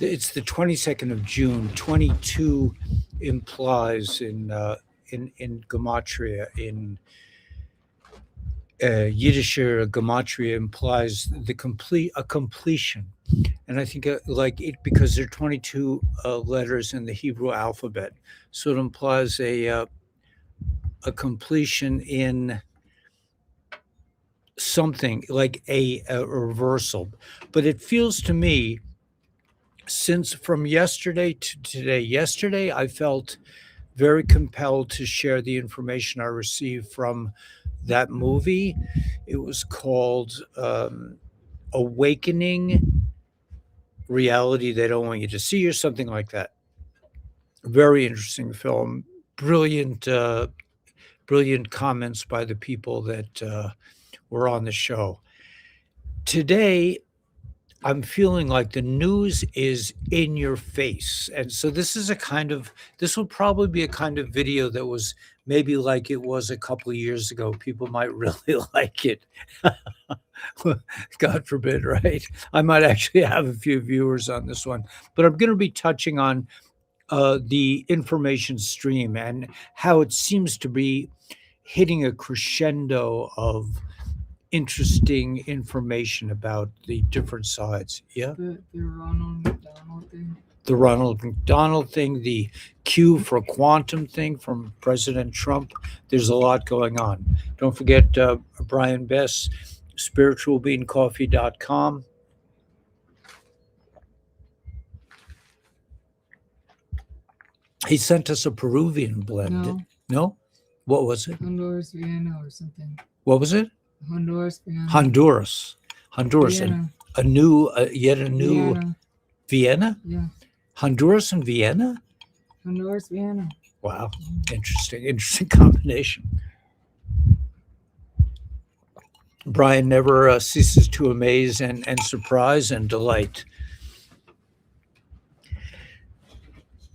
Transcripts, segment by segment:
It's the 22nd of June. 22 implies in gematria, in Yiddish gematria implies a completion. And I think like it, because there are 22 letters in the Hebrew alphabet, so it implies a completion in something like a reversal. But it feels to me, since from yesterday to today, yesterday I felt very compelled to share the information I received from that movie. It was called Awakening Reality They Don't Want You to See, or something like that. Very interesting film. Brilliant, brilliant comments by the people that were on the show. Today, I'm feeling like the news is in your face. And so this will probably be a kind of video that was maybe like it was a couple of years ago. People might really like it. God forbid, right? I might actually have a few viewers on this one, but I'm going to be touching on the information stream and how it seems to be hitting a crescendo of interesting information about the different sides. Yeah. The Ronald McDonald thing. The Ronald McDonald thing, the Q for quantum thing from President Trump. There's a lot going on. Don't forget Brian Bess, spiritualbeancoffee.com. He sent us a Peruvian blend. No, No? What was it? Honduras, Vienna, or something. What was it? Honduras, Vienna. Honduras. Honduras. Vienna. And yet a new Vienna. Vienna? Yeah. Honduras and Vienna? Honduras, Vienna. Wow. Interesting combination. Brian never ceases to amaze and surprise and delight.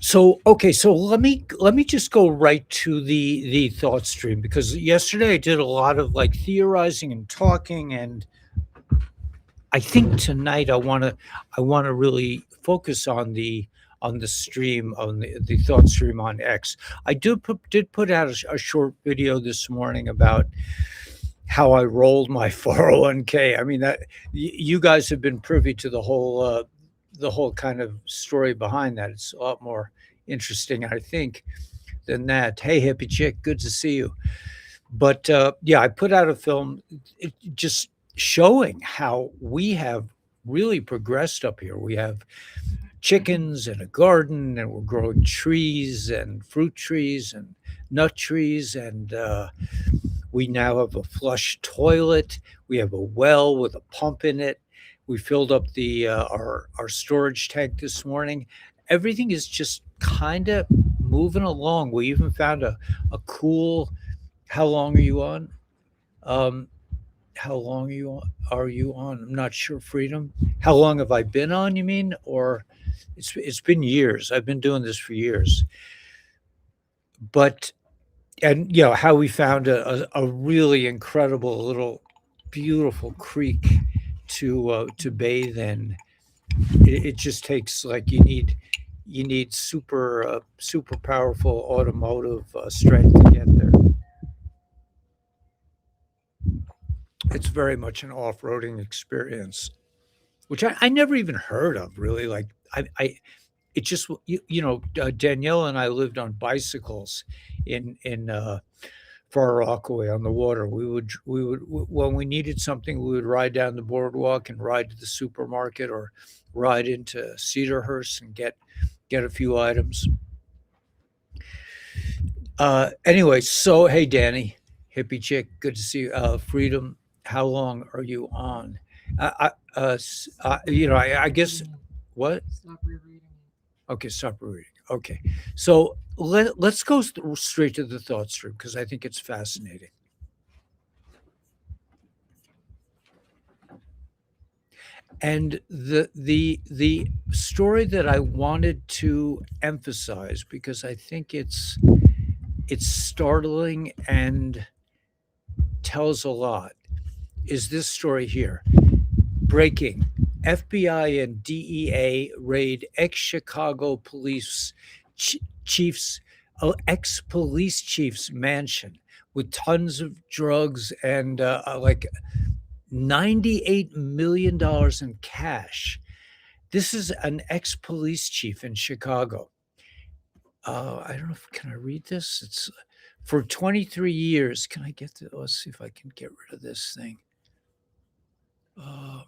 So okay, so let me just go right to the thought stream, because yesterday I did a lot of like theorizing and talking, and I think tonight I want to really focus on the stream, on the thought stream on X. I did put out a short video this morning about how I rolled my 401k. I mean, that you guys have been privy to the whole kind of story behind that. It's a lot more interesting, I think, than that. Hey, hippie chick, good to see you. But yeah, I put out a film just showing how we have really progressed up here. We have chickens and a garden, and we're growing trees and fruit trees and nut trees, and we now have a flush toilet. We have a well with a pump in it. We filled up our storage tank this morning. Everything is just kind of moving along. We even found a cool. How long are you on? How long are you on? I'm not sure. Freedom. How long have I been on? You mean, or it's been years. I've been doing this for years. But and how we found a really incredible little beautiful creek to bathe in. It just takes, like, you need super powerful automotive strength to get there. It's very much an off-roading experience, which I never even heard of, really. Like, it just, Danielle and I lived on bicycles in Far Rockaway on the water. We would when we needed something, we would ride down the boardwalk and ride to the supermarket, or ride into Cedarhurst and get a few items. Anyway, so hey, Danny, hippie chick, good to see you. Freedom, how long are you on? I guess what? Stop rereading it. Okay, stop reading. Okay, so let's go straight to the thought stream, because I think it's fascinating. And the story that I wanted to emphasize, because I think it's startling and tells a lot, is this story here. Breaking. FBI and DEA raid ex-Chicago police chiefs, ex-police chief's mansion with tons of drugs and like $98 million in cash. This is an ex-police chief in Chicago. I don't know if can I read this? It's for 23 years. Can I get the let's see if I can get rid of this thing. A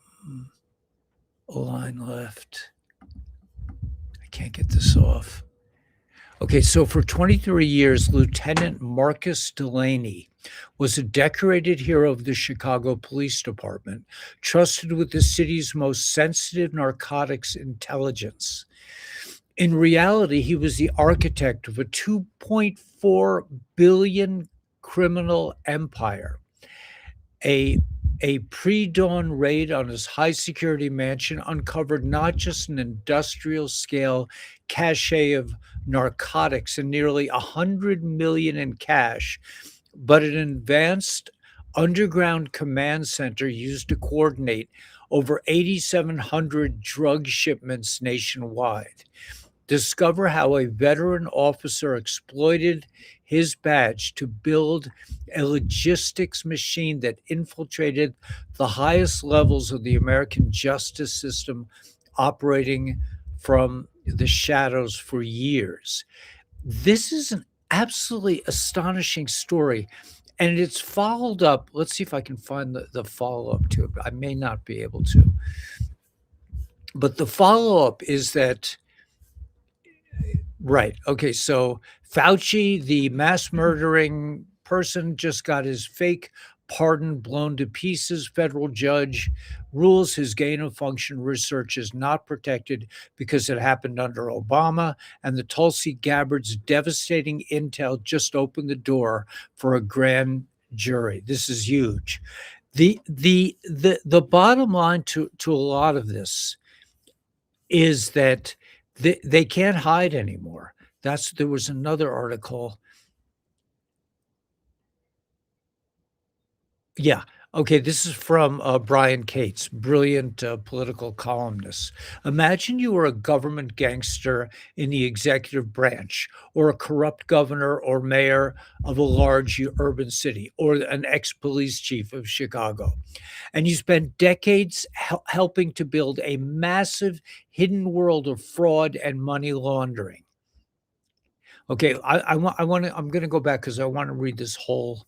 line left. I can't get this off. Okay, so for 23 years, Lieutenant Marcus Delaney was a decorated hero of the Chicago Police Department, trusted with the city's most sensitive narcotics intelligence. In reality, he was the architect of a 2.4 billion criminal empire. A pre-dawn raid on his high-security mansion uncovered not just an industrial-scale cache of narcotics and nearly 100 million in cash, but an advanced underground command center used to coordinate over 8,700 drug shipments nationwide. Discover how a veteran officer exploited his badge to build a logistics machine that infiltrated the highest levels of the American justice system, operating from the shadows for years. This is an absolutely astonishing story. And it's followed up. Let's see if I can find the follow up to it. I may not be able to. But the follow up is that right. Okay. So Fauci, the mass murdering person, just got his fake pardon blown to pieces. Federal judge rules his gain of function research is not protected because it happened under Obama. And the Tulsi Gabbard's devastating intel just opened the door for a grand jury. This is huge. The bottom line to a lot of this is that they can't hide anymore. There was another article. Yeah. Okay. This is from Brian Cates, brilliant political columnist. Imagine you were a government gangster in the executive branch, or a corrupt governor or mayor of a large urban city, or an ex-police chief of Chicago. And you spent decades helping to build a massive hidden world of fraud and money laundering. Okay, I'm going to go back because I want to read this whole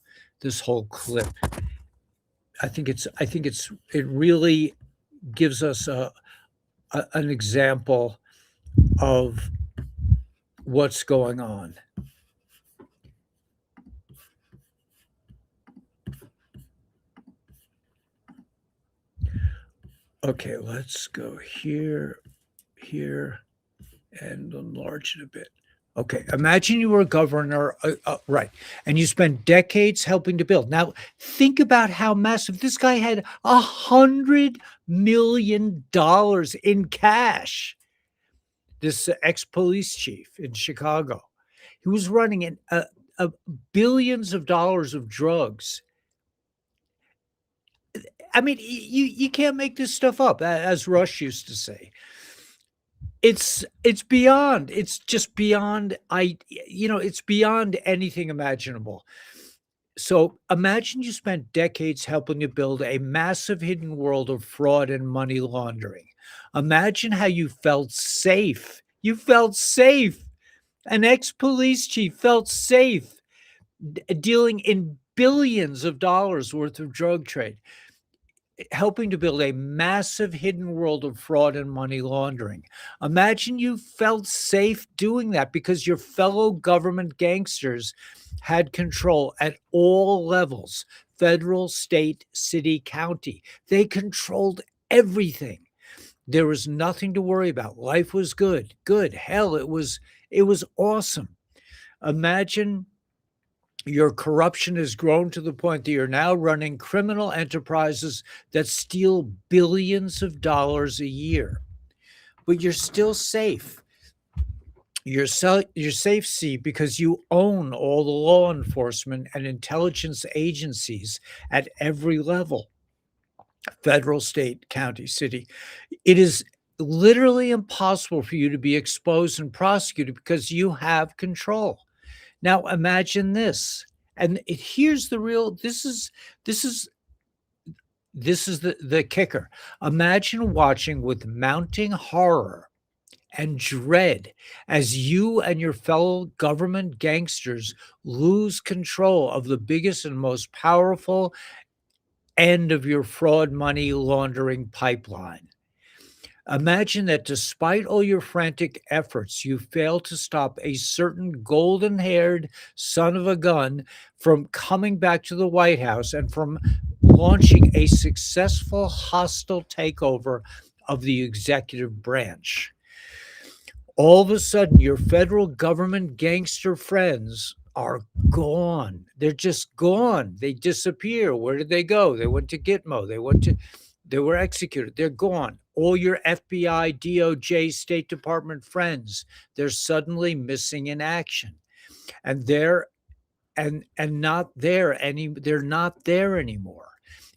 clip. It really gives us an example of what's going on. Okay, let's go here, and enlarge it a bit. Okay, imagine you were a governor, right, and you spent decades helping to build. Now, think about how massive this guy had $100 million in cash. This ex-police chief in Chicago, he was running in billions of dollars of drugs. I mean, you can't make this stuff up, as Rush used to say. It's beyond. It's just beyond. It's beyond anything imaginable. So imagine you spent decades helping to build a massive hidden world of fraud and money laundering. Imagine how you felt safe. You felt safe. An ex-police chief felt safe dealing in billions of dollars worth of drug trade, helping to build a massive hidden world of fraud and money laundering. Imagine you felt safe doing that because your fellow government gangsters had control at all levels: federal, state, city, county. They controlled everything. There was nothing to worry about. Life was good. Hell, it was awesome. Imagine your corruption has grown to the point that you're now running criminal enterprises that steal billions of dollars a year, but you're still safe. You're safe, see, because you own all the law enforcement and intelligence agencies at every level. federal, state, county, city. It is literally impossible for you to be exposed and prosecuted because you have control. Now imagine this. And here's the real this is the kicker. Imagine watching with mounting horror and dread as you and your fellow government gangsters lose control of the biggest and most powerful end of your fraud money laundering pipeline. Imagine that despite all your frantic efforts, you fail to stop a certain golden haired son of a gun from coming back to the White House and from launching a successful hostile takeover of the executive branch. All of a sudden, your federal government gangster friends are gone. They're just gone. They disappear. Where did they go? They went to Gitmo. They were executed. They're gone. All your FBI, DOJ, State Department friends, they're suddenly missing in action. And they're not there they're not there anymore.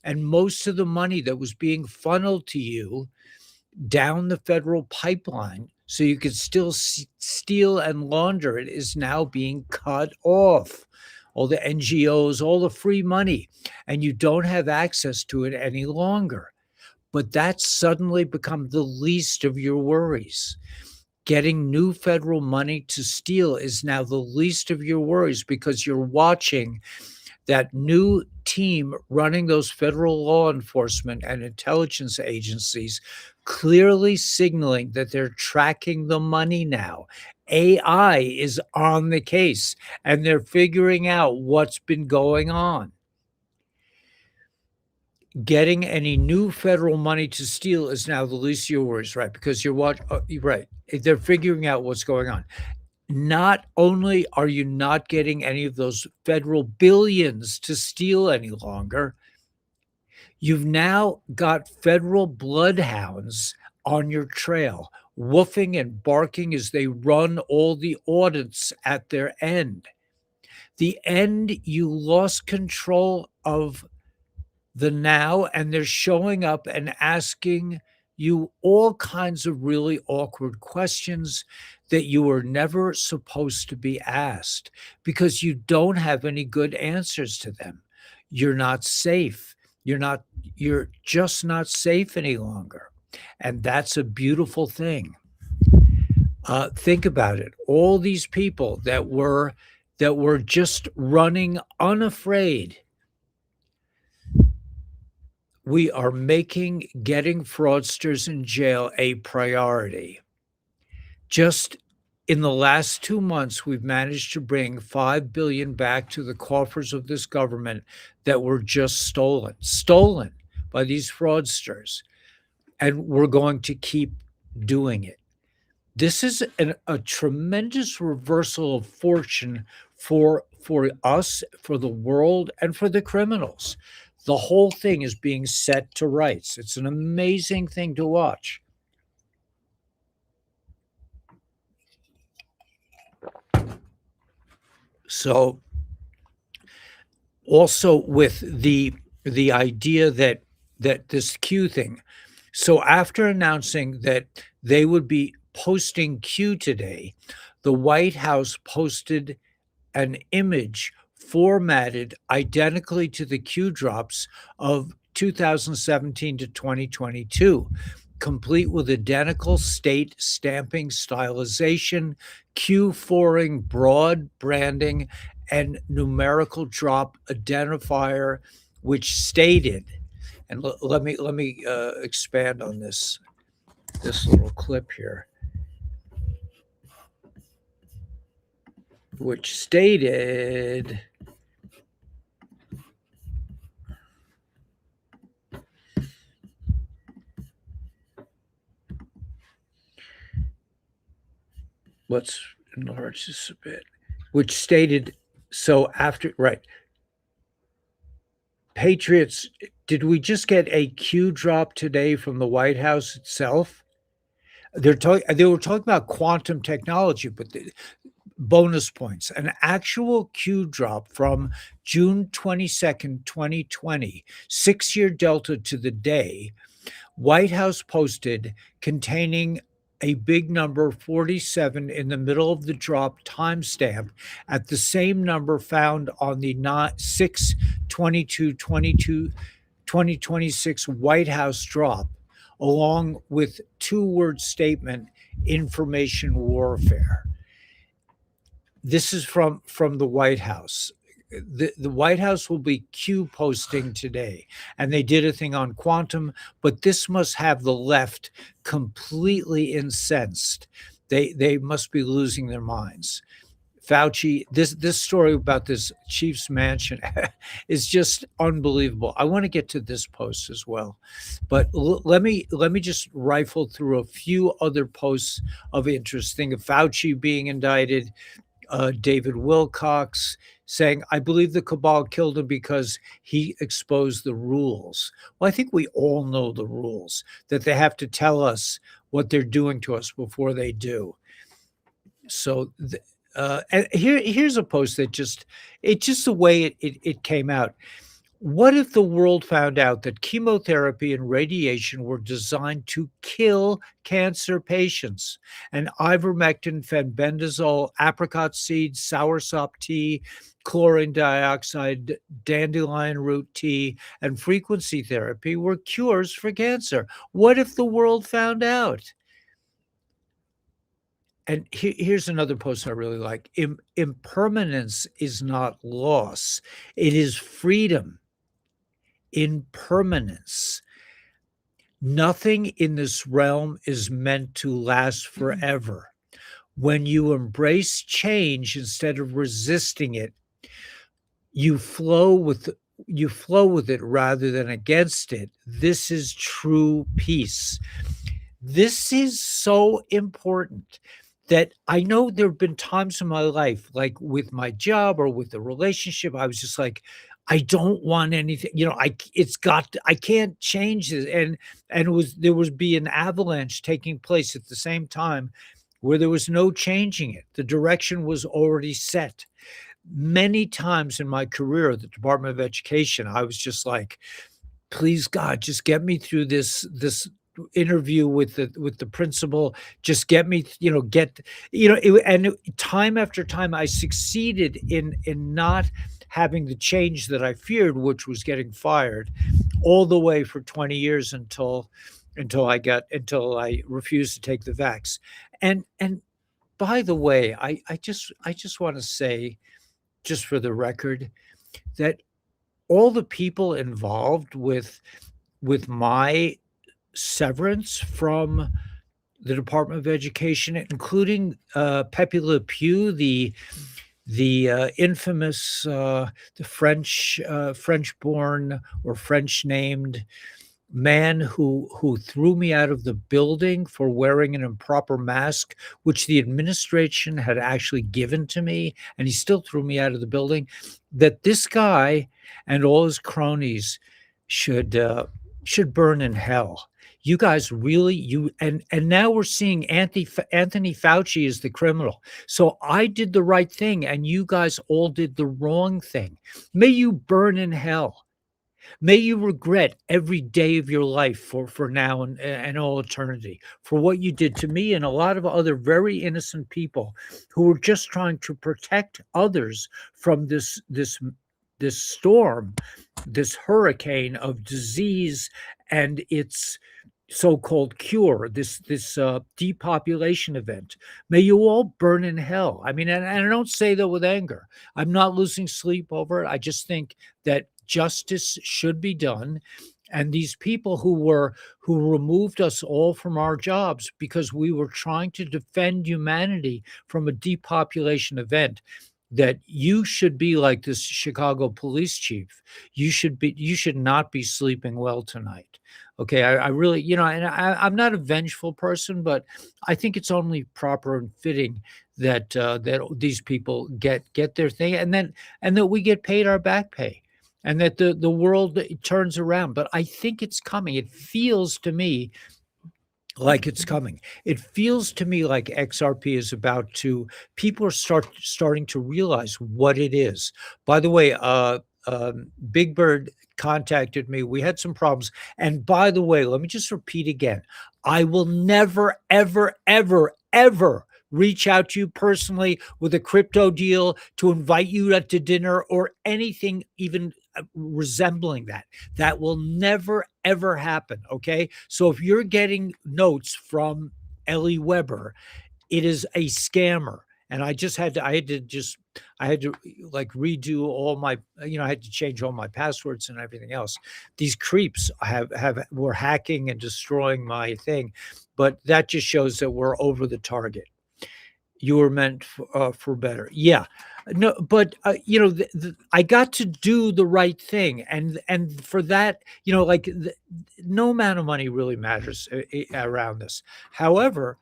And most of the money that was being funneled to you down the federal pipeline so you could still steal and launder it is now being cut off. All the NGOs, all the free money, and you don't have access to it any longer. But that's suddenly become the least of your worries. Getting new federal money to steal is now the least of your worries because you're watching that new team running those federal law enforcement and intelligence agencies clearly signaling that they're tracking the money now. AI is on the case and they're figuring out what's been going on. Getting any new federal money to steal is now the least of your worries, right? Because you're right. They're figuring out what's going on. Not only are you not getting any of those federal billions to steal any longer, you've now got federal bloodhounds on your trail, woofing and barking as they run all the audits at their end. The end, you lost control of the now, and they're showing up and asking you all kinds of really awkward questions that you were never supposed to be asked because you don't have any good answers to them. You're not safe. You're just not safe any longer. And that's a beautiful thing. Think about it. All these people that were just running unafraid. We are making getting fraudsters in jail a priority. Just in the last 2 months, we've managed to bring $5 billion back to the coffers of this government that were just stolen by these fraudsters. And we're going to keep doing it. This is a tremendous reversal of fortune for us, for the world, and for the criminals. The whole thing is being set to rights. It's an amazing thing to watch. So also with the idea that this Q thing. So after announcing that they would be posting Q today, the White House posted an image formatted identically to the Q drops of 2017 to 2022, complete with identical state stamping stylization, Q4ing broad branding, and numerical drop identifier, which stated, and let me expand on this little clip here, which stated, let's enlarge this a bit, which stated, so after, right, Patriots, did we just get a Q drop today from the White House itself? They were talking about quantum technology, but bonus points, an actual Q drop from June 22nd, 2020, 6-year delta to the day, White House posted containing a big number 47 in the middle of the drop timestamp at the same number found on the 6/22/2026 White House drop, along with two-word statement, information warfare. This is from the White House. The White House will be Q posting today, and they did a thing on quantum, but this must have the left completely incensed. They must be losing their minds. Fauci, this story about this Chiefs mansion is just unbelievable. I want to get to this post as well, but let me just rifle through a few other posts of interest. Think of Fauci being indicted, David Wilcox saying, I believe the cabal killed him because he exposed the rules. Well, I think we all know the rules, that they have to tell us what they're doing to us before they do. So and here's a post that just the way it came out. What if the world found out that chemotherapy and radiation were designed to kill cancer patients? And ivermectin, fenbendazole, apricot seeds, soursop tea, chlorine dioxide, dandelion root tea, and frequency therapy were cures for cancer. What if the world found out? And here's another post I really like. Impermanence is not loss. It is freedom. Impermanence. Nothing in this realm is meant to last forever. When you embrace change instead of resisting it, you flow with it rather than against it. This is true peace. This is so important. That I know there have been times in my life, like with my job or with a relationship, I was just like, I don't want anything, I can't change this. And there was be an avalanche taking place at the same time where there was no changing it. The direction was already set. Many times in my career at the Department of Education, I was just like, please God, just get me through this interview with the principal, just get me, and time after time I succeeded in not having the change that I feared, which was getting fired, all the way for 20 years until I refused to take the vax. And by the way, I just want to say, just for the record, that all the people involved with my severance from the Department of Education, including Pepe Le Pew, the infamous, the French-born or French-named man who threw me out of the building for wearing an improper mask, which the administration had actually given to me, and he still threw me out of the building. That this guy and all his cronies should burn in hell. You guys really, and now we're seeing Anthony Fauci is the criminal. So I did the right thing, and you guys all did the wrong thing. May you burn in hell. May you regret every day of your life for now and all eternity for what you did to me and a lot of other very innocent people who were just trying to protect others from this storm, this hurricane of disease and its so-called cure, this depopulation event. May you all burn in hell. I mean, and I don't say that with anger. I'm not losing sleep over it. I just think that justice should be done. And these people who removed us all from our jobs because we were trying to defend humanity from a depopulation event, that you should be like this Chicago police chief. You should not be sleeping well tonight. Okay, I really, and I'm not a vengeful person, but I think it's only proper and fitting that that these people get their thing, and that we get paid our back pay, and that the world turns around. But I think it's coming. It feels to me like it's coming. It feels to me like XRP is about to people are starting to realize what it is. By the way, Big Bird contacted me. We had some problems. And by the way, let me just repeat again. I will never, ever, ever, ever reach out to you personally with a crypto deal to invite you out to dinner or anything even resembling that. That will never, ever happen. Okay. So if you're getting notes from Ellie Weber, it is a scammer. And I had to like redo all my, I had to change all my passwords and everything else. These creeps were hacking and destroying my thing, but that just shows that we're over the target. You were meant for better. Yeah. No, but I got to do the right thing, and for that, no amount of money really matters around this. However,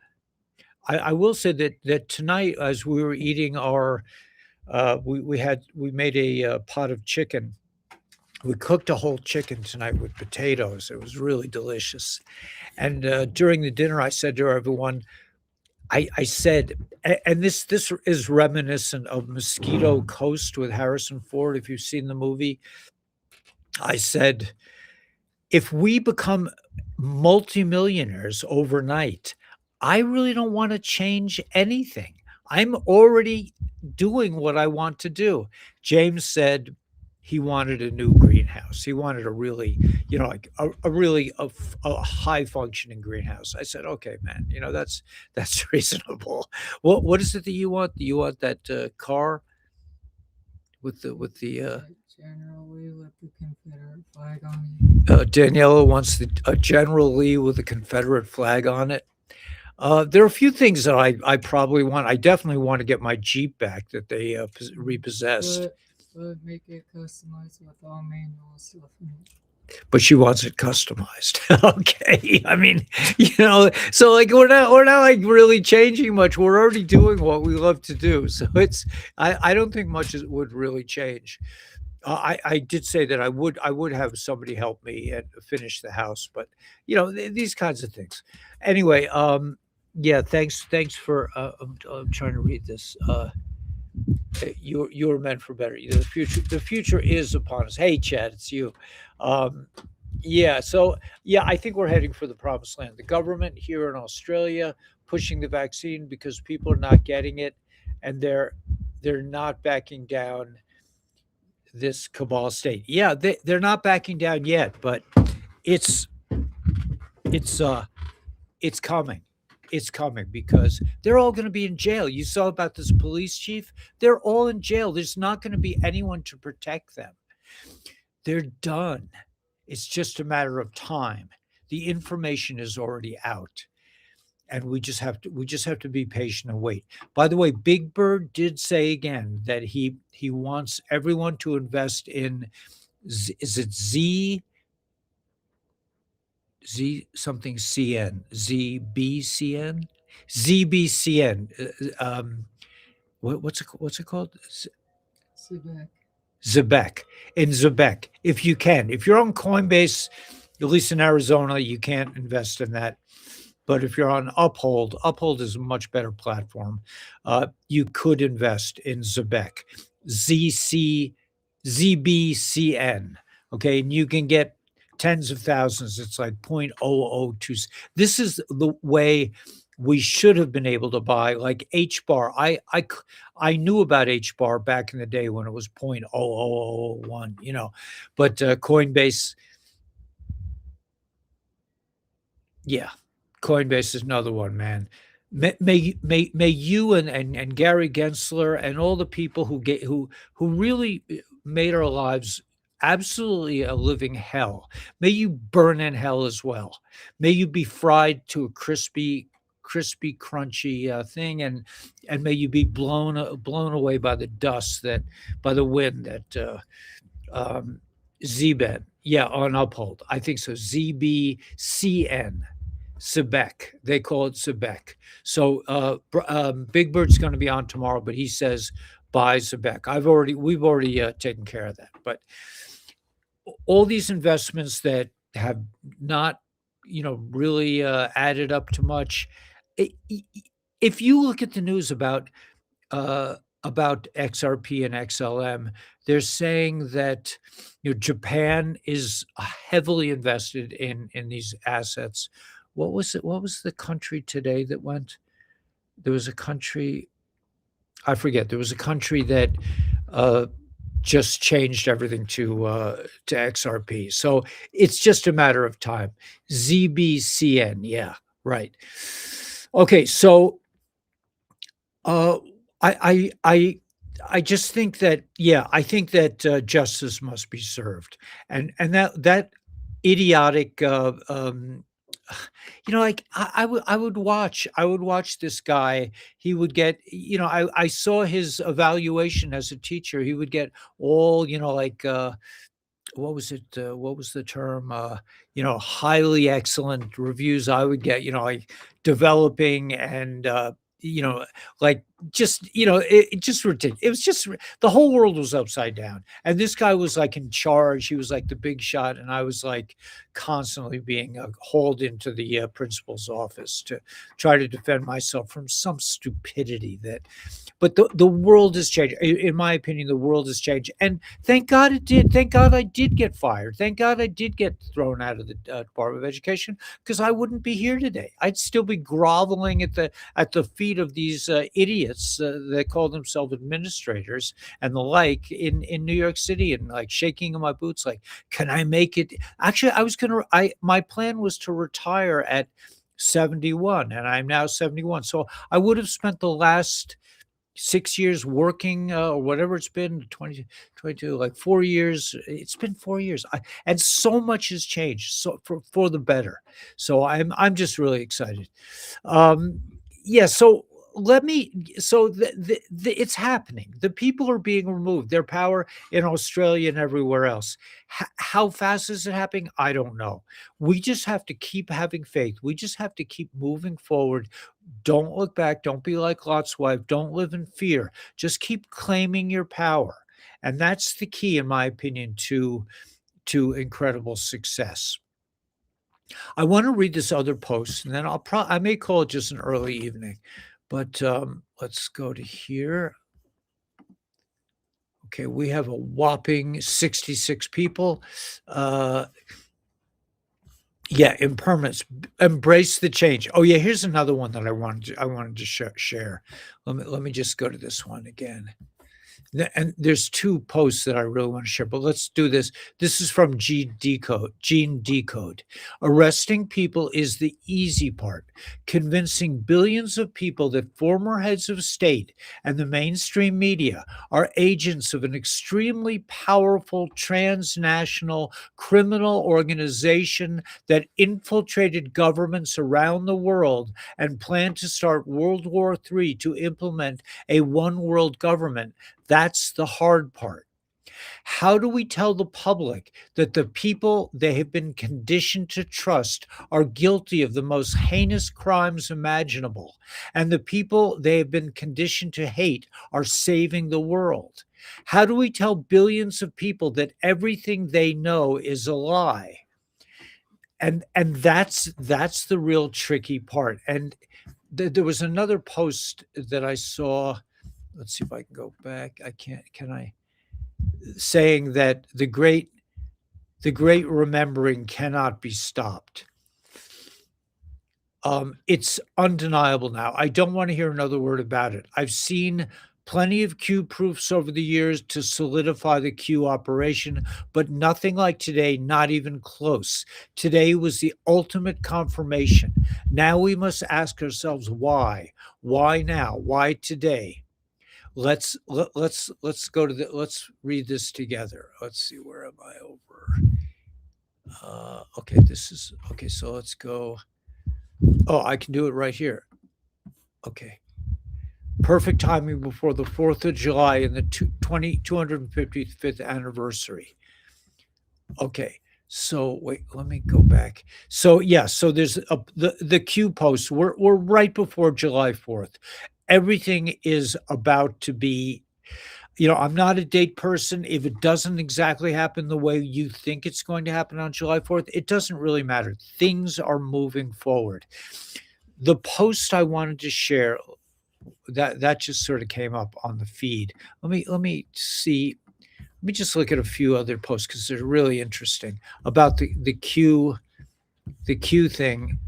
I will say that tonight, as we were eating our, we made a pot of chicken. We cooked a whole chicken tonight with potatoes. It was really delicious. And during the dinner, I said to everyone, I said, and this is reminiscent of Mosquito Coast with Harrison Ford. If you've seen the movie, I said, if we become multimillionaires overnight, I really don't want to change anything. I'm already doing what I want to do. James said he wanted a new greenhouse. He wanted a really, like a really a high functioning greenhouse. I said, okay, man, that's reasonable. What is it that you want? You want that car with the General Lee with the Confederate flag on it. Daniela wants a General Lee with a Confederate flag on it. There are a few things that I probably want. I definitely want to get my Jeep back that they repossessed. But make it customized with all manual stuff in it. But she wants it customized. Okay. I mean, so like we're not like really changing much. We're already doing what we love to do. So I don't think much would really change. I did say that I would have somebody help me and finish the house, but these kinds of things. Anyway, yeah, thanks for I'm trying to read this. You're meant for better. The future is upon us. Hey, Chad, it's you. Um, yeah, so yeah, I think we're heading for the promised land. The government here in Australia pushing the vaccine because people are not getting it, and they're not backing down this cabal state. Yeah, they're not backing down yet, but it's it's uh it's coming. It's coming because they're all going to be in jail. You saw about this police chief. They're all in jail. There's not going to be anyone to protect them. They're done. It's just a matter of time. The information is already out. And we just have to be patient and wait. By the way, Big Bird did say again that he wants everyone to invest in is it Z something CN, ZBCN, ZBCN. What's it called? Quebec. Zebek, in Zebek, if you can. If you're on Coinbase, at least in Arizona, you can't invest in that. But if you're on Uphold is a much better platform. You could invest in Zebek, ZC, ZBCN. Okay, and you can get tens of thousands. It's like 0.002. This is the way we should have been able to buy like HBAR. I knew about HBAR back in the day when it was 0.0001, but Coinbase, yeah, Coinbase is another one, man. May you and Gary Gensler and all the people who really made our lives absolutely a living hell. May you burn in hell as well. May you be fried to a crispy, crunchy thing, and may you be blown away by the dust by the wind that Zben, yeah, on Uphold. I think so. ZBCN. Sebek. They call it Sebek. So Big Bird's going to be on tomorrow, but he says buy Sebek. We've already taken care of that. But all these investments that have not really added up to much. If you look at the news uh, about XRP and XLM, they're saying that Japan is heavily invested in these assets. What was it? What was the country today that went? There was a country, I forget. There was a country that uh, just changed everything to XRP. So it's just a matter of time. ZBCN, yeah, right. Okay, so uh, I I I I just think that, yeah, I think that justice must be served, and that idiotic like I would watch this guy. He would get, I saw his evaluation as a teacher. He would get all, like what was it? What was the term? Highly excellent reviews. I would get, like developing and you know, like just it just ridiculous. It was just the whole world was upside down, and this guy was like in charge. He was like the big shot, and I was like constantly being hauled into the principal's office to try to defend myself from some stupidity that. But the world has changed. In my opinion, the world has changed, and thank God it did. Thank God I did get fired. Thank God I did get thrown out of the Department of Education, because I wouldn't be here today. I'd still be groveling at the feet of these idiots that call themselves administrators and the like in New York City, and like shaking in my boots, like, can I make it? Actually, my plan was to retire at 71, and I'm now 71. So I would have spent the last 6 years working, or whatever it's been, 20, 22, like 4 years. It's been 4 years. And so much has changed, so for the better. So I'm just really excited. Um, yeah. So let me. So it's happening. The people are being removed. Their power in Australia and everywhere else. How fast is it happening? I don't know. We just have to keep having faith. We just have to keep moving forward. Don't look back. Don't be like Lot's wife. Don't live in fear. Just keep claiming your power, and that's the key, in my opinion, to incredible success. I want to read this other post, and then I may call it just an early evening, but let's go to here. Okay, we have a whopping 66 people. Uh, yeah, impermanence. Embrace the change. Oh yeah, here's another one that I wanted to share. Let me just go to this one again. And there's two posts that I really want to share, but let's do this. This is from Gene Decode. Arresting people is the easy part. Convincing billions of people that former heads of state and the mainstream media are agents of an extremely powerful transnational criminal organization that infiltrated governments around the world and planned to start World War III to implement a one world government. That's the hard part. How do we tell the public that the people they have been conditioned to trust are guilty of the most heinous crimes imaginable, and the people they have been conditioned to hate are saving the world? How do we tell billions of people that everything they know is a lie? And that's the real tricky part. And there was another post that I saw. Let's see if I can go back. I can't. Can I? Saying that the great remembering cannot be stopped. It's undeniable now. I don't want to hear another word about it. I've seen plenty of Q proofs over the years to solidify the Q operation, but nothing like today, not even close. Today was the ultimate confirmation. Now we must ask ourselves why. Why now? Why today? Let's go to let's read this together. Let's see, where am I over? Okay, this is okay. So let's go. Oh, I can do it right here. Okay. Perfect timing before the 4th of July and the 255th anniversary. Okay. So wait, let me go back. So yeah, so there's the Q post. We're right before July 4th. Everything is about to be I'm not a date person. If it doesn't exactly happen the way you think it's going to happen on July 4th, it doesn't really matter. Things are moving forward. The post I wanted to share, that just sort of came up on the feed. Let me see. Let me just look at a few other posts because they're really interesting about the Q thing.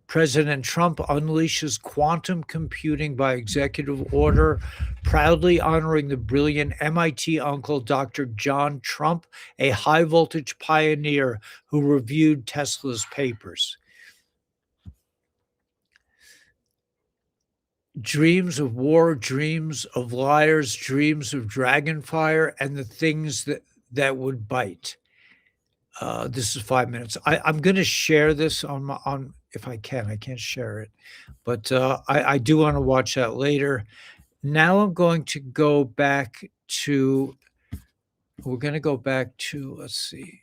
President Trump unleashes quantum computing by executive order, proudly honoring the brilliant MIT uncle, Dr. John Trump, a high voltage pioneer who reviewed Tesla's papers. Dreams of war, dreams of liars, dreams of dragon fire, and the things that would bite. This is 5 minutes. I'm going to share this on if I can. I can't share it, but I do want to watch that later. Now I'm going to go back to. We're going to go back to. Let's see.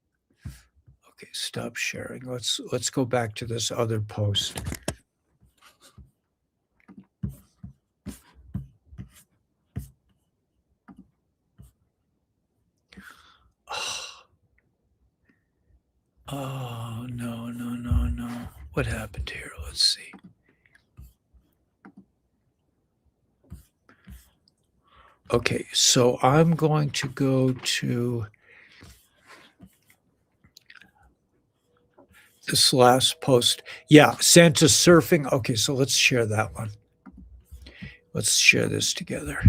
Okay, stop sharing. Let's go back to this other post. Oh, no, no, no, no. What happened here? Let's see. Okay, so I'm going to go to this last post. Yeah, Santa surfing. Okay, so let's share that one. Let's share this together.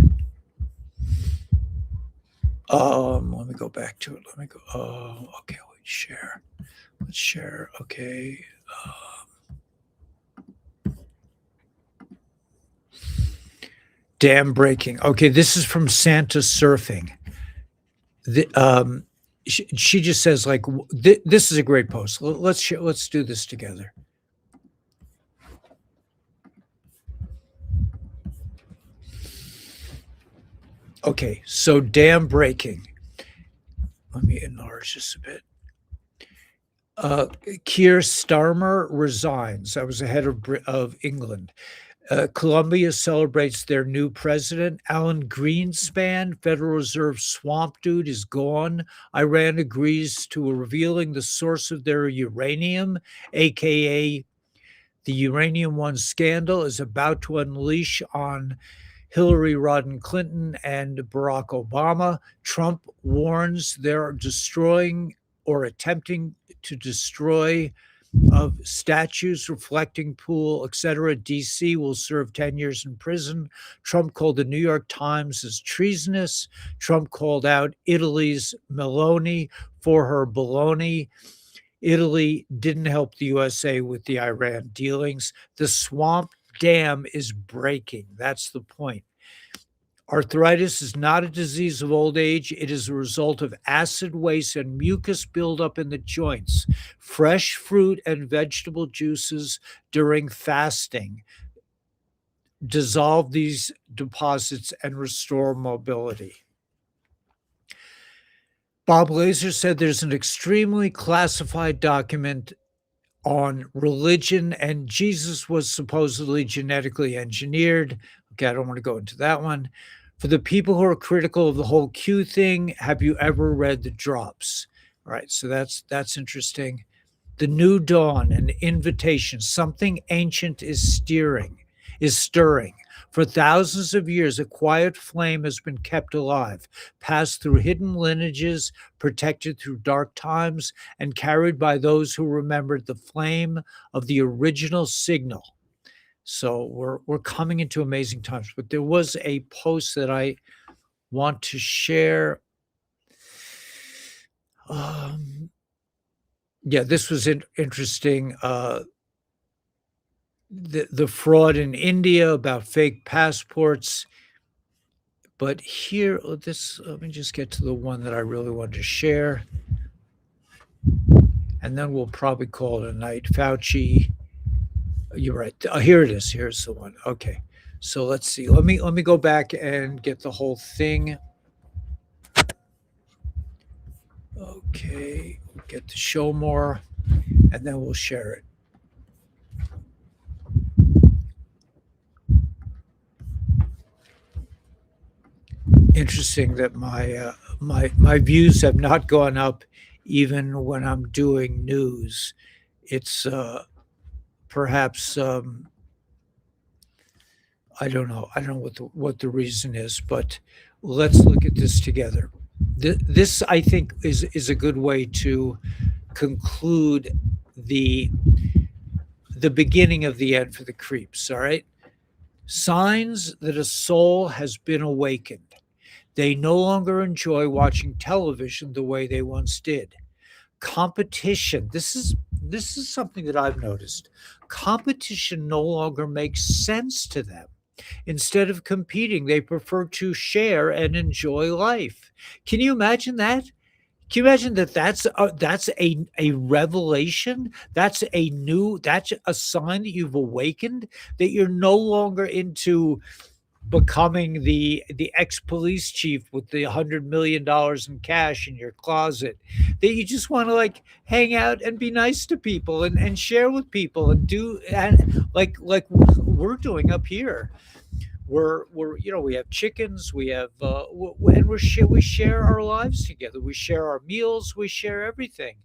Let me go back to it. Let me go. Oh, okay, let's share. Let's share. Okay. Dam breaking. Okay, this is from Santa surfing. She just says like this is a great post. Let's do this together. Okay, so dam breaking. Let me enlarge this a bit. Keir Starmer resigns. I was the head of England. Colombia celebrates their new president. Alan Greenspan, Federal Reserve swamp dude, is gone. Iran agrees to revealing the source of their uranium, aka the Uranium One scandal is about to unleash on Hillary Rodham Clinton and Barack Obama. Trump warns they're destroying or attempting to destroy of statues reflecting pool, etc. DC will serve 10 years in prison. Trump called the New York Times as treasonous. Trump called out Italy's Meloni for her baloney. Italy didn't help the USA with the Iran dealings. The swamp dam is breaking. That's the point. Arthritis is not a disease of old age. It is a result of acid waste and mucus buildup in the joints. Fresh fruit and vegetable juices during fasting dissolve these deposits and restore mobility. Bob Lazar said there's an extremely classified document on religion, and Jesus was supposedly genetically engineered. Okay, I don't want to go into that one. For the people who are critical of the whole Q thing, have you ever read The Drops? All right, so that's interesting. The New Dawn, an invitation. Something ancient is stirring. For thousands of years, a quiet flame has been kept alive, passed through hidden lineages, protected through dark times, and carried by those who remembered the flame of the original signal. So we're coming into amazing times. But there was a post that I want to share. Yeah, this was interesting. The fraud in India about fake passports. But here, let me just get to the one that I really wanted to share. And then we'll probably call it a night. Fauci. You're right. Here it is. Here's the one. Okay. So let's see. Let me go back and get the whole thing. Okay. We'll get to show more, and then we'll share it. Interesting that my views have not gone up even when I'm doing news. It's perhaps I don't know. I don't know what the reason is, but let's look at this together. This I think is a good way to conclude the the beginning of the end for the creeps. All right, signs that a soul has been awakened. They no longer enjoy watching television the way they once did. Competition. This is something that I've noticed. Competition no longer makes sense to them. Instead of competing, they prefer to share and enjoy life. Can you imagine that? Can you imagine that that's a revelation? That's a sign that you've awakened, that you're no longer into becoming the ex-police chief with the $100 million in cash in your closet, that you just want to like hang out and be nice to people and share with people and do and like we're doing up here. We're we have chickens, we have and we share our lives together, we share our meals, we share everything.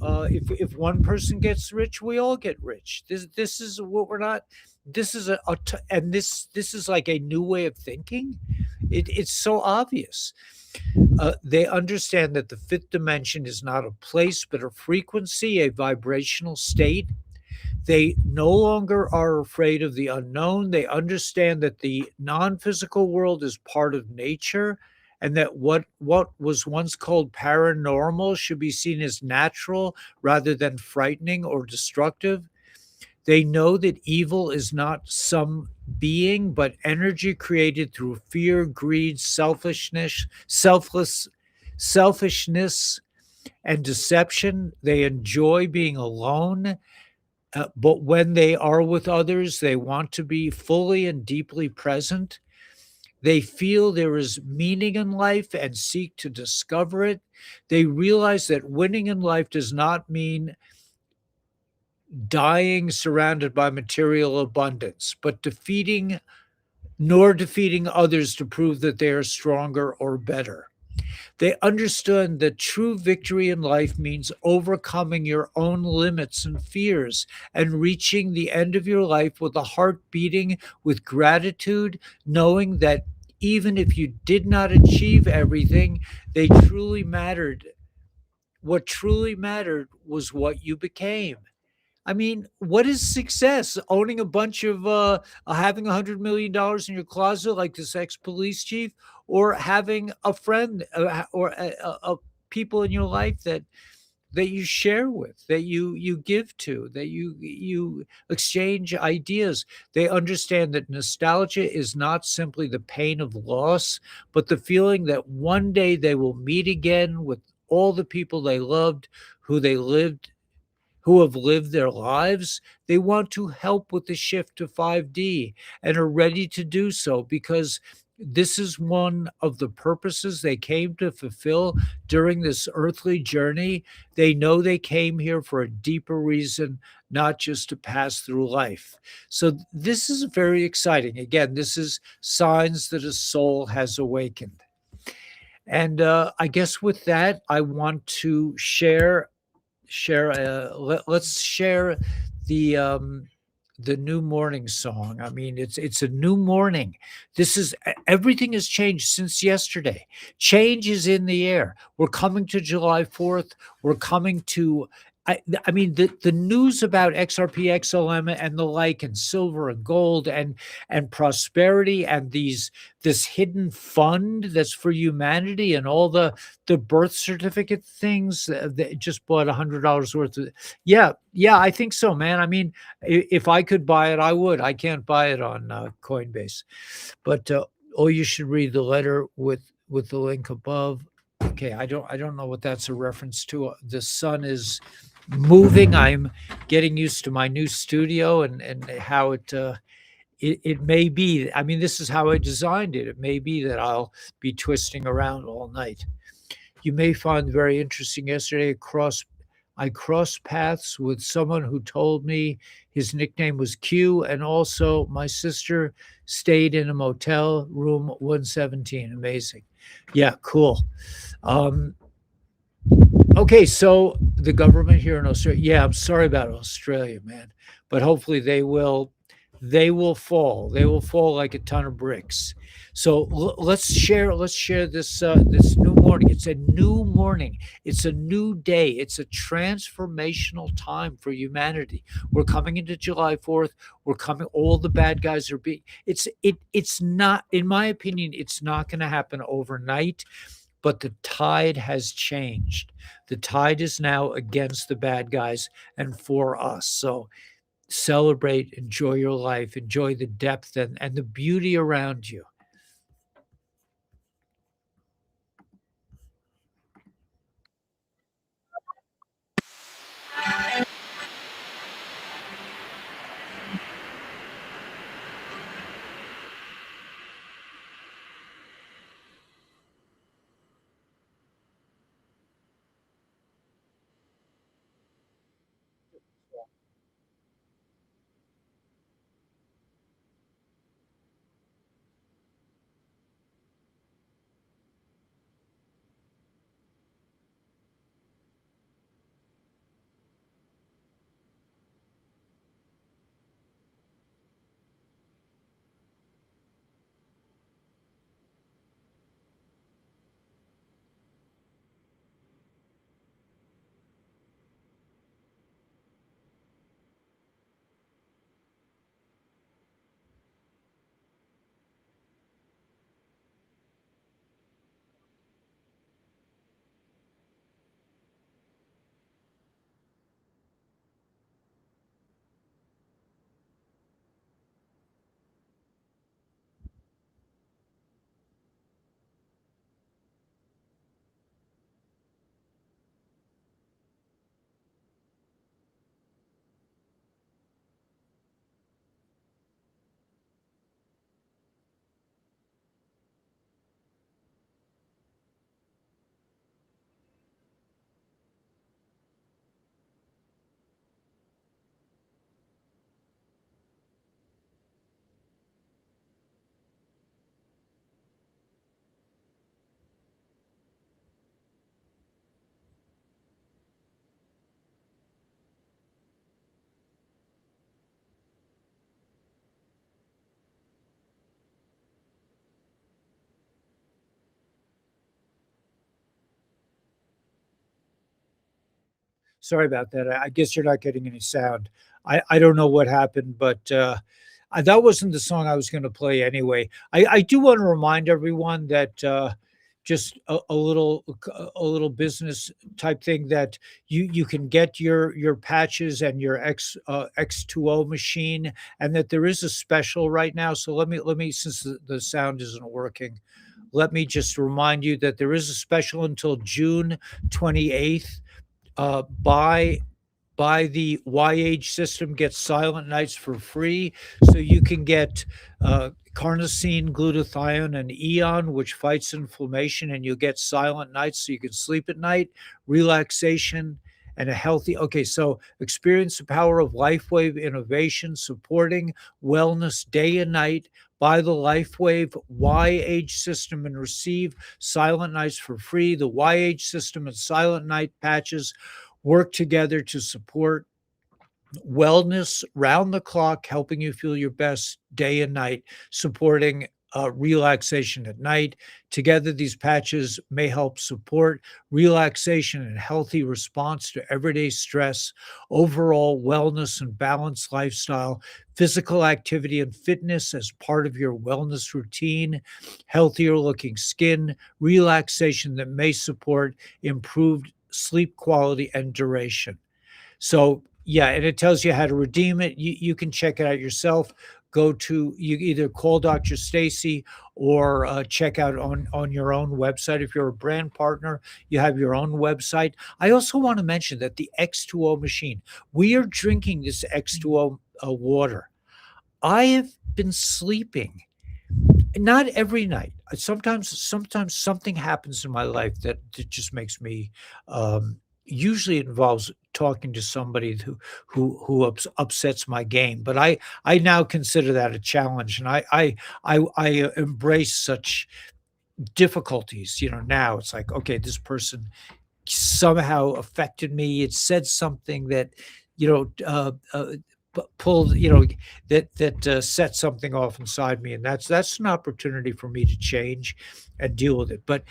If one person gets rich, we all get rich. This is what we're not. This is and this is like a new way of thinking. It's so obvious. They understand that the fifth dimension is not a place, but a frequency, a vibrational state. They no longer are afraid of the unknown. They understand that the non physical world is part of nature, and that what was once called paranormal should be seen as natural rather than frightening or destructive. They know that evil is not some being, but energy created through fear, greed, selfishness, and deception. They enjoy being alone, but when they are with others, they want to be fully and deeply present. They feel there is meaning in life and seek to discover it. They realize that winning in life does not mean dying surrounded by material abundance, but defeating others to prove that they are stronger or better. They understand that true victory in life means overcoming your own limits and fears and reaching the end of your life with a heart beating with gratitude, knowing that even if you did not achieve everything, they truly mattered. What truly mattered was what you became. I mean, what is success? Owning a bunch of having $100 million in your closet like this ex-police chief, or having a friend or people in your life that you share with, that you give to, that you exchange ideas. They understand that nostalgia is not simply the pain of loss, but the feeling that one day they will meet again with all the people they loved, who they lived who have lived their lives. They want to help with the shift to 5D and are ready to do so because this is one of the purposes they came to fulfill during this earthly journey. They know they came here for a deeper reason, not just to pass through life. So, this is very exciting. Again, this is signs that a soul has awakened. And I guess with that, I want to let's share the um the new morning song. I mean, it's a new morning. Everything has changed since yesterday. Change is in the air. We're coming to July 4th. We're coming to I mean the news about XRP, XLM and the like, and silver and gold and prosperity, and this hidden fund that's for humanity, and all the birth certificate things that just bought $100 worth of. Yeah, I think so, man. I mean, if I could buy it, I would. I can't buy it on Coinbase, but or you should read the letter with the link above. Okay, I don't know what that's a reference to. The sun is moving. I'm getting used to my new studio and how it may be. I mean, this is how I designed it. It may be that I'll be twisting around all night. You may find very interesting yesterday I crossed paths with someone who told me his nickname was Q, and also my sister stayed in a motel room 117. Amazing. Yeah, cool. Um, okay, so the government here in Australia, yeah, I'm sorry about Australia, man, but hopefully they will fall. They will fall like a ton of bricks. So let's share this new morning. It's a new morning. It's a new day. It's a transformational time for humanity. We're coming into July 4th. We're coming all the bad guys are being it's not, in my opinion, it's not going to happen overnight, but the tide has changed. The tide is now against the bad guys and for us. So celebrate, enjoy your life, enjoy the depth and the beauty around you. Sorry about that. I guess you're not getting any sound. I don't know what happened, but that wasn't the song I was going to play anyway. I do want to remind everyone that just a little business type thing, that you can get your patches and your X2O machine, and that there is a special right now. So let me, since the sound isn't working, let me just remind you that there is a special until June 28th. Buy the YH system, get Silent Nights for free. So you can get carnosine, glutathione, and Eon, which fights inflammation, and you'll get Silent Nights so you can sleep at night, relaxation, and a healthy. Okay, so experience the power of LifeWave innovation, supporting wellness day and night. Buy the LifeWave YH system and receive Silent Nights for free. The YH system and Silent Night patches work together to support wellness round the clock, helping you feel your best day and night, supporting relaxation at night. Together, these patches may help support relaxation and healthy response to everyday stress, overall wellness and balanced lifestyle, physical activity and fitness as part of your wellness routine, healthier looking skin, relaxation that may support improved sleep quality and duration. So yeah, and it tells you how to redeem it. You can check it out yourself. Go to, you either call Dr. Stacy or check out on your own website. If you're a brand partner, you have your own website. I also want to mention that the X2O machine, we are drinking this X2O water. I have been sleeping, not every night. Sometimes something happens in my life that just makes me. Usually it involves talking to somebody who upsets my game. But I now consider that a challenge, and I embrace such difficulties. Now it's like, okay, this person somehow affected me. It said something that, you know, pulled, that set something off inside me, and that's an opportunity for me to change and deal with it. But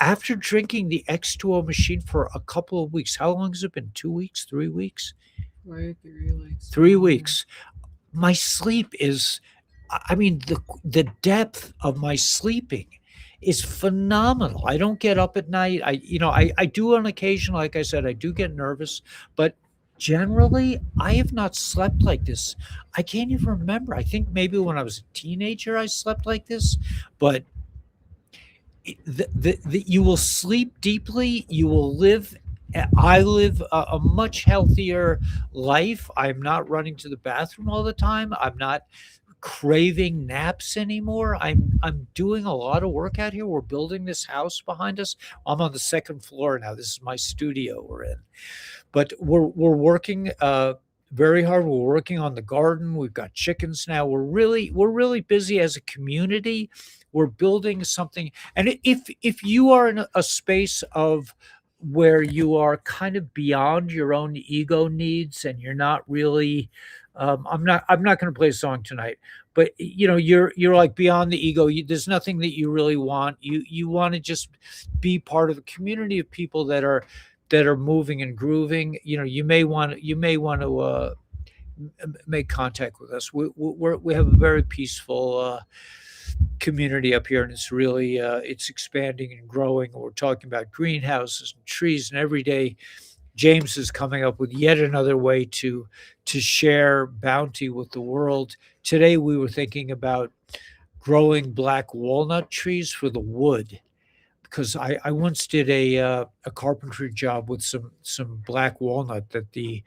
after drinking the X2O machine for a couple of weeks, how long has it been? 2 weeks, 3 weeks? Right, 3 weeks. 3 weeks. My sleep is, I mean, the depth of my sleeping is phenomenal. I don't get up at night. I do on occasion, like I said, I do get nervous, but generally I have not slept like this. I can't even remember. I think maybe when I was a teenager I slept like this, but you will sleep deeply. You will live. I live a much healthier life. I'm not running to the bathroom all the time. I'm not craving naps anymore. I'm doing a lot of work out here. We're building this house behind us. I'm on the second floor now. This is my studio we're in. But we're working very hard. We're working on the garden. We've got chickens now. We're really busy as a community. We're building something. And if you are in a space of where you are kind of beyond your own ego needs, and you're not really, I'm not going to play a song tonight, but you're like beyond the ego. There's nothing that you really want. You want to just be part of a community of people that are moving and grooving. You may want to make contact with us. We have a very peaceful community up here, and it's really it's expanding and growing. We're talking about greenhouses and trees, and every day James is coming up with yet another way to share bounty with the world. Today we were thinking about growing black walnut trees for the wood, because I once did a carpentry job with some black walnut that the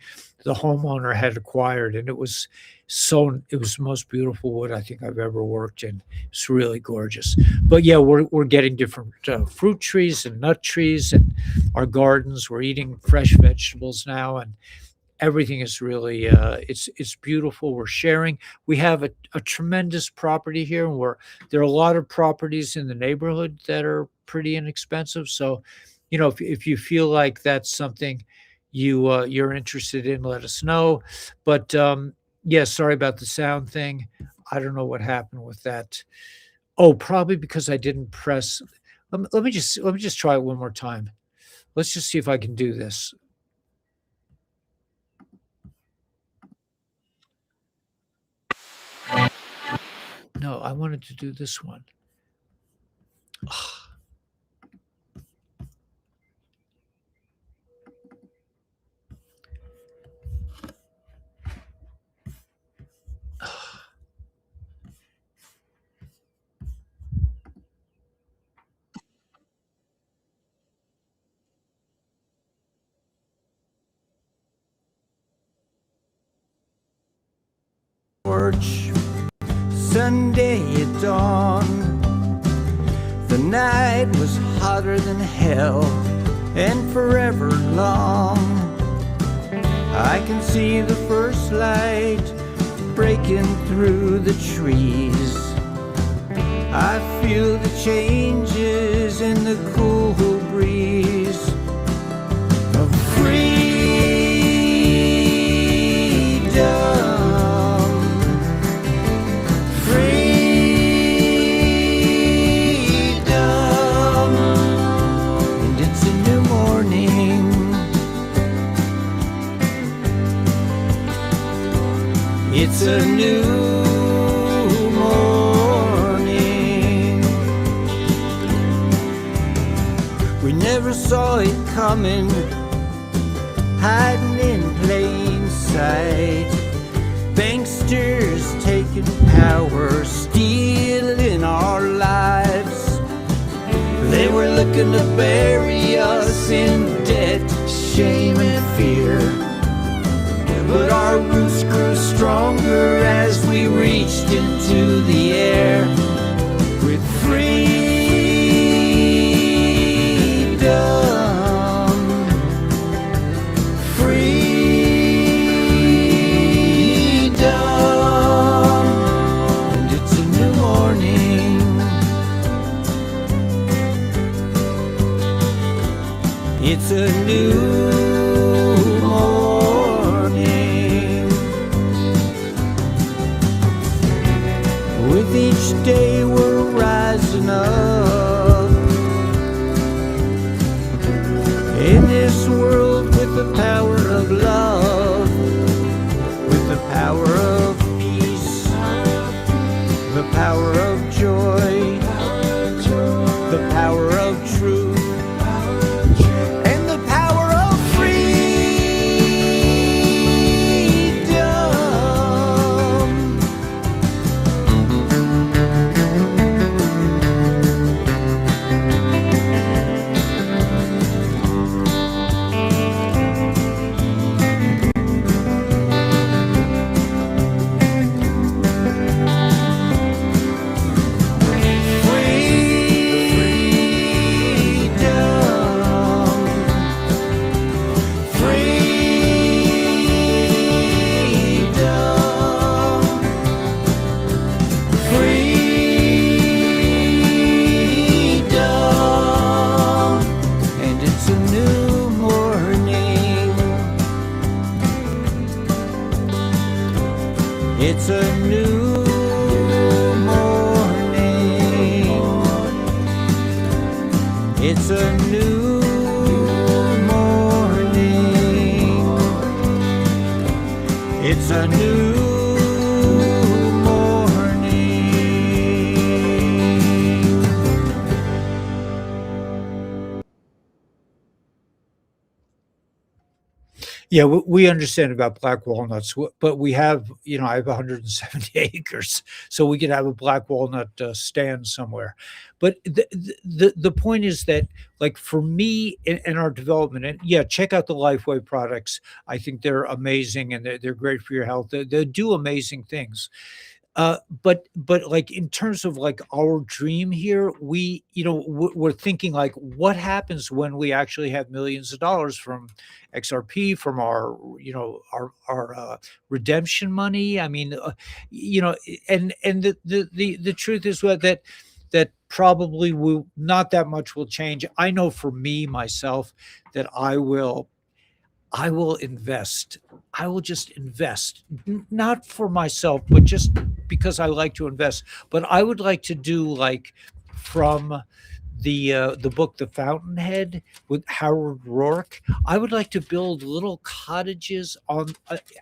homeowner had acquired, and it was the most beautiful wood I think I've ever worked in. It's really gorgeous. But yeah, we're getting different fruit trees and nut trees in our gardens. We're eating fresh vegetables now, and everything is really it's beautiful. We're sharing. We have a tremendous property here, and there are a lot of properties in the neighborhood that are pretty inexpensive. So, if you feel like that's something you're interested in, let us know. But yeah, sorry about the sound thing. I don't know what happened with that. Oh, probably because I didn't press. Let me just try it one more time. Let's just see if I can do this. No, I wanted to do this one. Porch, Sunday at dawn. The night was hotter than hell and forever long. I can see the first light breaking through the trees. I feel the changes in the cool breeze of freedom. It's a new morning. We never saw it coming, hiding in plain sight. Banksters taking power, stealing our lives. They were looking to bury us in debt, shame and fear. But our roots grew stronger as we reached into the air with freedom. Freedom. It's a new morning. It's a new morning. It's a new Yeah, we understand about black walnuts, but we have, I have 170 acres, so we could have a black walnut stand somewhere. But the point is that, like for me in our development, and yeah, check out the Lifeway products. I think they're amazing and they're great for your health. They do amazing things. But like in terms of like our dream here, we're thinking like, what happens when we actually have millions of dollars from XRP, from our, redemption money? I mean, and the truth is that probably will not that much will change. I know for me myself that I will invest. I will just invest, not for myself, but just because I like to invest. But I would like to do like from the book The Fountainhead with Howard Rourke. I would like to build little cottages on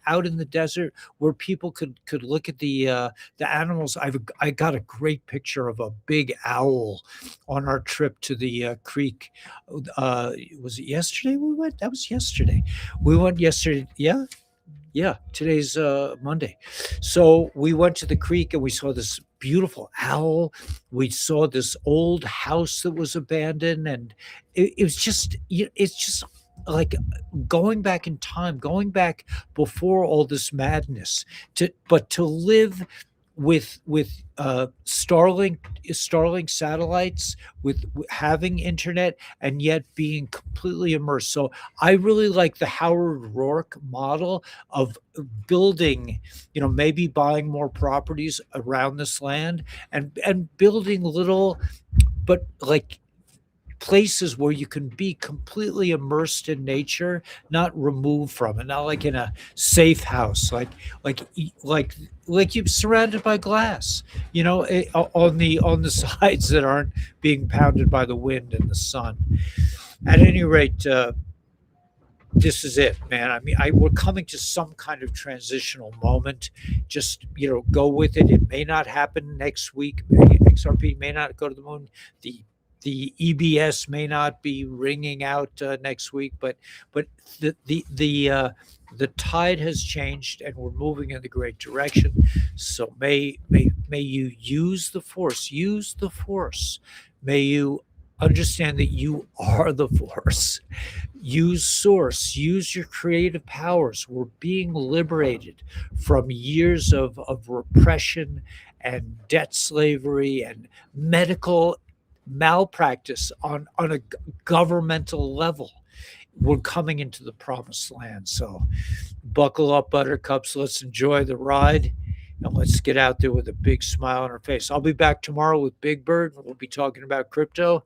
out in the desert where people could look at the animals. I got a great picture of a big owl on our trip to the creek. Was it yesterday we went? That was yesterday. We went yesterday. Yeah, yeah, today's Monday. So we went to the creek and we saw this beautiful owl. We saw this old house that was abandoned, and it was just, it's just like going back in time, going back before all this madness. But to live with Starlink satellites, with having internet, and yet being completely immersed. So I really like the Howard Rourke model of building, maybe buying more properties around this land, and building little, but like places where you can be completely immersed in nature, not removed from it, not like in a safe house, like like you're surrounded by glass, on the sides that aren't being pounded by the wind and the sun. At any rate, this is it, man. I mean, we're coming to some kind of transitional moment. Just, go with it. It may not happen next week. XRP may not go to the moon. The EBS may not be ringing out next week, but the tide has changed and we're moving in the great direction. So may you use the force. Use the force. May you understand that you are the force. Use source. Use your creative powers. We're being liberated from years of repression and debt slavery and medical malpractice on a governmental level. We're coming into the promised land. So buckle up, buttercups. Let's enjoy the ride and let's get out there with a big smile on our face. I'll be back tomorrow with Big Bird. We'll be talking about crypto.